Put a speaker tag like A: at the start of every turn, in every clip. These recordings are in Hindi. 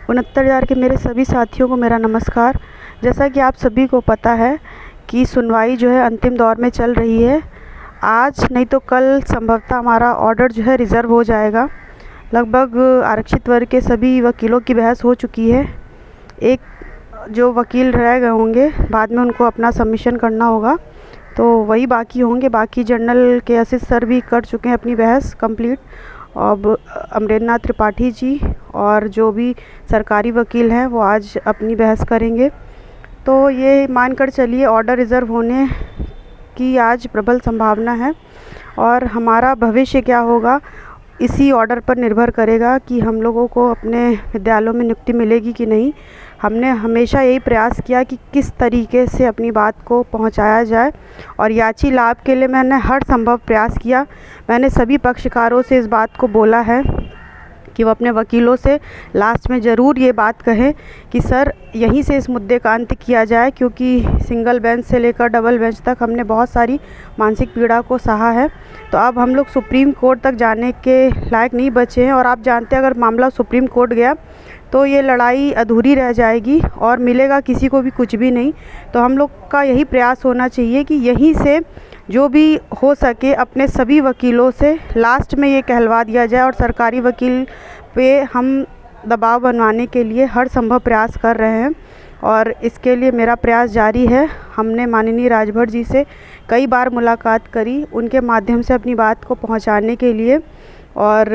A: 69,000 के मेरे सभी साथियों को मेरा नमस्कार। जैसा कि आप सभी को पता है कि सुनवाई जो है अंतिम दौर में चल रही है। आज नहीं तो कल संभवतः हमारा ऑर्डर जो है रिज़र्व हो जाएगा। लगभग आरक्षित वर्ग के सभी वकीलों की बहस हो चुकी है। एक जो वकील रह गए होंगे, बाद में उनको अपना सबमिशन करना होगा, तो वही बाकी होंगे। बाकी जनरल के असिस्ट सर भी कर चुके हैं अपनी बहस कंप्लीट। अब अमरेंद्र नाथ त्रिपाठी जी और जो भी सरकारी वकील हैं वो आज अपनी बहस करेंगे। तो ये मानकर चलिए ऑर्डर रिज़र्व होने की आज प्रबल संभावना है और हमारा भविष्य क्या होगा इसी ऑर्डर पर निर्भर करेगा कि हम लोगों को अपने विद्यालयों में नियुक्ति मिलेगी कि नहीं। हमने हमेशा यही प्रयास किया कि किस तरीके से अपनी बात को पहुंचाया जाए और याची लाभ के लिए मैंने हर संभव प्रयास किया। मैंने सभी पक्षकारों से इस बात को बोला है कि वो अपने वकीलों से लास्ट में ज़रूर ये बात कहें कि सर यहीं से इस मुद्दे का अंत किया जाए, क्योंकि सिंगल बेंच से लेकर डबल बेंच तक हमने बहुत सारी मानसिक पीड़ा को सहा है। तो अब हम लोग सुप्रीम कोर्ट तक जाने के लायक नहीं बचे हैं और आप जानते हैं अगर मामला सुप्रीम कोर्ट गया तो ये लड़ाई अधूरी रह जाएगी और मिलेगा किसी को भी कुछ भी नहीं। तो हम लोग का यही प्रयास होना चाहिए कि यहीं से जो भी हो सके अपने सभी वकीलों से लास्ट में ये कहलवा दिया जाए और सरकारी वकील पे हम दबाव बनवाने के लिए हर संभव प्रयास कर रहे हैं और इसके लिए मेरा प्रयास जारी है। हमने माननीय राजभर जी से कई बार मुलाकात करी उनके माध्यम से अपनी बात को पहुंचाने के लिए और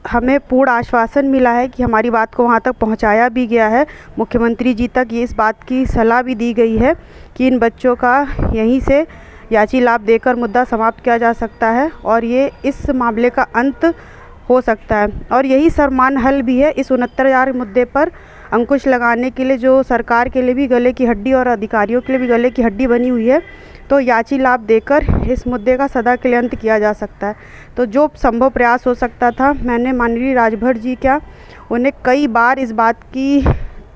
A: हमें पूर्ण आश्वासन मिला है कि हमारी बात को वहाँ तक पहुँचाया भी गया है। मुख्यमंत्री जी तक ये इस बात की सलाह भी दी गई है कि इन बच्चों का यहीं से याची लाभ देकर मुद्दा समाप्त किया जा सकता है और ये इस मामले का अंत हो सकता है और यही समान हल भी है। इस 69,000 मुद्दे पर अंकुश लगाने के लिए जो सरकार के लिए भी गले की हड्डी और अधिकारियों के लिए भी गले की हड्डी बनी हुई है, तो याची लाभ देकर इस मुद्दे का सदा के लिए अंत किया जा सकता है। तो जो संभव प्रयास हो सकता था मैंने माननीय राजभर जी क्या उन्हें कई बार इस बात की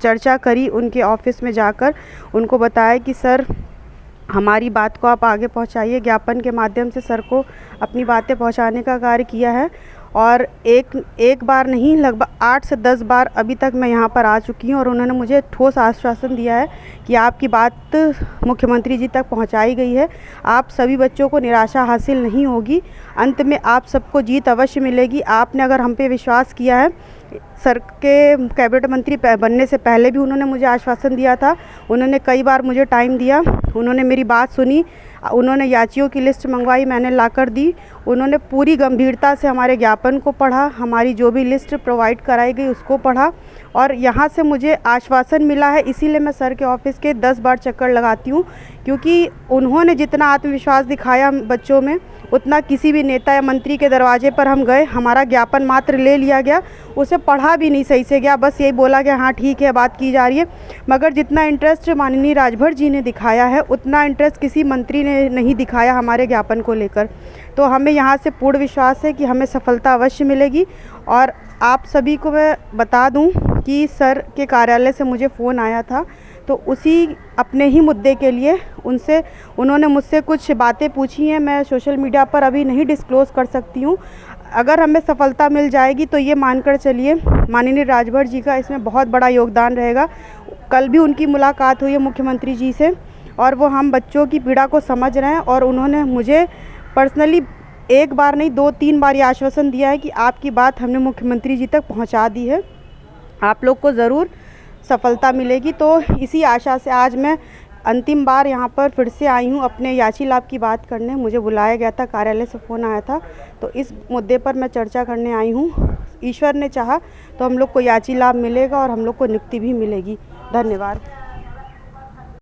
A: चर्चा करी, उनके ऑफिस में जाकर उनको बताया कि सर हमारी बात को आप आगे पहुंचाइए। ज्ञापन के माध्यम से सर को अपनी बातें पहुंचाने का कार्य किया है और एक बार नहीं लगभग 8 से 10 बार अभी तक मैं यहाँ पर आ चुकी हूँ और उन्होंने मुझे ठोस आश्वासन दिया है कि आपकी बात मुख्यमंत्री जी तक पहुँचाई गई है। आप सभी बच्चों को निराशा हासिल नहीं होगी, अंत में आप सबको जीत अवश्य मिलेगी। आपने अगर हम पे विश्वास किया है, सर के कैबिनेट मंत्री बनने से पहले भी उन्होंने मुझे आश्वासन दिया था, उन्होंने कई बार मुझे टाइम दिया, उन्होंने मेरी बात सुनी, उन्होंने याचियों की लिस्ट मंगवाई, मैंने लाकर दी, उन्होंने पूरी गंभीरता से हमारे ज्ञापन को पढ़ा, हमारी जो भी लिस्ट प्रोवाइड कराई गई उसको पढ़ा और यहाँ से मुझे आश्वासन मिला है। इसीलिए मैं सर के ऑफिस के 10 बार चक्कर लगाती हूँ, क्योंकि उन्होंने जितना आत्मविश्वास दिखाया बच्चों में उतना किसी भी नेता या मंत्री के दरवाजे पर हम गए, हमारा ज्ञापन मात्र ले लिया गया, उसे पढ़ा भी नहीं सही से गया, बस यही बोला गया हाँ ठीक है बात की जा रही है। मगर जितना इंटरेस्ट माननीय राजभर जी ने दिखाया है उतना इंटरेस्ट किसी मंत्री ने नहीं दिखाया हमारे ज्ञापन को लेकर। तो हमें यहाँ से पूर्ण विश्वास है कि हमें सफलता अवश्य मिलेगी। और आप सभी को मैं बता दूँ कि सर के कार्यालय से मुझे फ़ोन आया था, तो उसी अपने ही मुद्दे के लिए उन्होंने मुझसे कुछ बातें पूछी हैं, मैं सोशल मीडिया पर अभी नहीं डिस्क्लोज़ कर सकती हूँ। अगर हमें सफलता मिल जाएगी तो ये मानकर चलिए माननीय राजभर जी का इसमें बहुत बड़ा योगदान रहेगा। कल भी उनकी मुलाकात हुई है मुख्यमंत्री जी से और वो हम बच्चों की पीड़ा को समझ रहे हैं और उन्होंने मुझे पर्सनली एक बार नहीं 2-3 बार ये आश्वासन दिया है कि आपकी बात हमने मुख्यमंत्री जी तक पहुँचा दी है, आप लोग को ज़रूर सफलता मिलेगी। तो इसी आशा से आज मैं अंतिम बार यहाँ पर फिर से आई हूँ अपने याची लाभ की बात करने। मुझे बुलाया गया था, कार्यालय से फ़ोन आया था, तो इस मुद्दे पर मैं चर्चा करने आई हूँ। ईश्वर ने चाहा तो हम लोग को याची लाभ मिलेगा और हम लोग को नियुक्ति भी मिलेगी। धन्यवाद।